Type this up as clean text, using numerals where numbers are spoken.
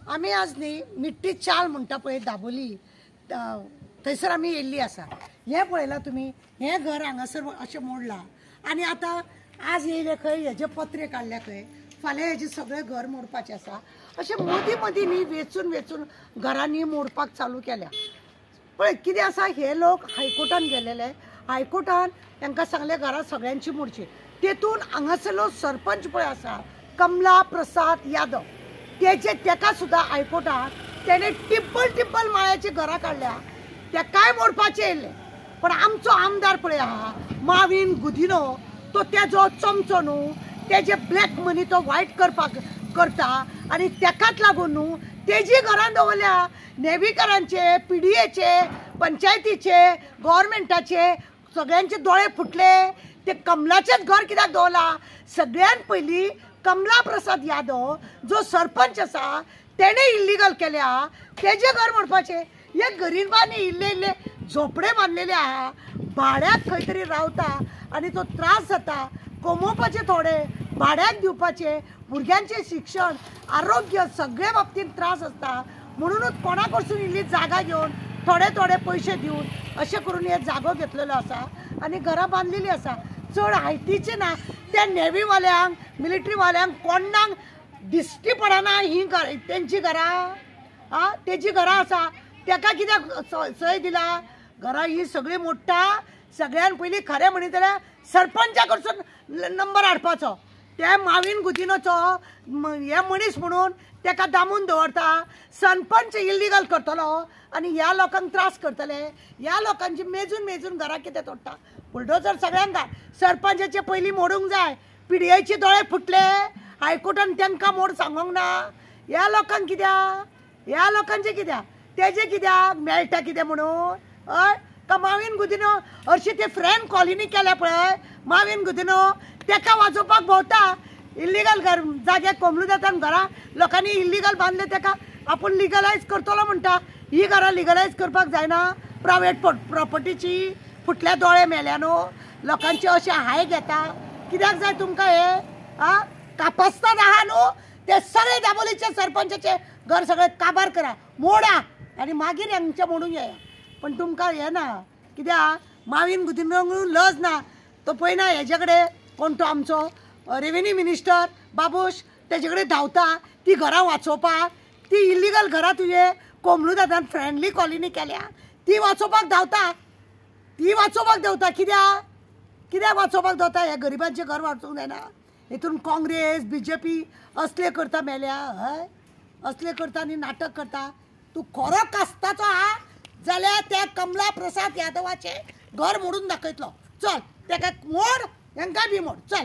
आम्ही आज न्ही मिट्टी चाल म्हणटा पळय दाबोली थंयसर आमी येयल्ली आसा। हे पळयलां तुमी, हे घर हांगासर अशें मोडलां आनी आतां आज येयले खंय हेजे पत्रे काडल्या खंय, फाल्यां हेजे सगळें घर मोडपाचें आसा। अशें मदीं मदीं न्ही वेचून वेचून घरांनी मोडपाक चालू केल्या। पळय कितें आसा, हे लोक हायकोर्टान गेलेले, हायकोर्टान तांकां सांगलें घरां सगळ्यांची मोडची। तेतून हांगासरलो सरपंच पळय आसा कमला प्रसाद यादव, तेका सुद्दां हायकोर्टान तेणे टिब्बल माळ्याची घरां काडल्या, तेकाय मोडपाचें येयलें। पण आमचो आमदार पळय आहा माविन गुदिनो, तो तेजो चमचो न्हू, तेजे ब्लॅक मनी तो वायट करता आनी तेकाच लागून न्हू तेजी घरां दवरल्या। नेविकारांचे, PDAचे, पंचायतीचे, गव्हर्मेंटाचे सगळ्यांचे दोळे फुटले। ते कमलाचेच घर कित्याक दवरला? सगळ्यात पयलीं कमला प्रसाद यादव जो सरपंच आसा तेणे इल्लीगल केल्या, तेजे घर मोडपाचें। हे गरिबांनी इल्ले झोपडे बांदलेले आहा, भाड्याक खंय तरी रावता आनी तो त्रास जाता, कमोवपाचे थोडे, भाड्याक दिवपाचे, भुरग्यांचें शिक्षण, आरोग्य सगळे बाबतींत त्रास आसता। म्हणूनच कोणा कडसून इल्ली जागा घेवन थोडे पयशे दिवन अशें करून हे जागो घेतलेलो आसा आनी घरां बांदलेलीं आसा। चड हायटीची ना, त्या नेवीवाल्यांक, मिलिटरीवाल्यांक कोणाक दिश्टी पडना ही तेंची घरां, तेजी घरां आसा। तेका कित्याक सय दिला? घरां ही सगळीं मोडटा। सगळ्यान पयलीं खरें म्हणीत जाल्यार सरपंचा कडसून नंबर हाडपाचो। त्या माविन गुदिनोचो हे मनीस म्हणून तेका दामून दवरता। सरपंच इल्लीगल करतलो आनी ह्या लोकांक त्रास करतले। ह्या लोकांची मेजून घरां कितें तोडटा? बुलडोजर सगळ्यांक घाल। सरपंचाचे पयलीं मोडूंक जाय। PDAचे दोळे फुटले, हायकोर्टान तांकां मोड सांगोंक ना। ह्या लोकांक कित्याक? ह्या लोकांचे कित्याक? तेजे कित्याक मेळटा कितें म्हणून? हय का माविन गुदिनो हरशी ते फ्रेंड कॉलनी केल्या पळय माविन गुदिनो, तेका वाजोवपाक भोंवता। इल्लीगल घर जागे कोमलू जाता घरां लोकांनी इल्लीगल बांदले, तेका आपूण लिगलायज करतलो म्हणटा। ही घरां लिगलायज करपाक जायना। प्रायवेट प्रॉपर्टीची फुटल्या दोळे मेल्या न्हू, लोकांचे अशें हाय घेता। कित्याक जाय तुमकां हे? कापास्ताद आहा न्हू, ते सगळे दाबोलीचे सरपंचाचे घर सगळे काबार करा, मोडा आनी मागीर हांगचे मोडूंक येया। पण तुमकां हें ना, कित्याक माविन गुदिनो लज ना। तो पळयना हेजे कडेन कोण तो आमचो रेव्हेन्यू मिनिस्टर बाबूश, तेजे कडेन धांवता ती घरां वाचोवपाक। ती इल्लीगल घरां तुजे कोमलू दादान फ्रेंडली कॉलनी केल्या, ती वाचोवपाक धांवता। कित्याक वाचोवपाक धांवता? हे गरिबांचें घर वाचूंक जायना? हितून काँग्रेस, BJP असले करता मेल्या, हय असले करता आनी नाटक करता। तूं खरो कास्ताचो आहा जाल्यार त्या कमला प्रसाद यादवाचे घर मोडून दाखयतलो। चल तेका मोड, हांकांय बी मोड, चल।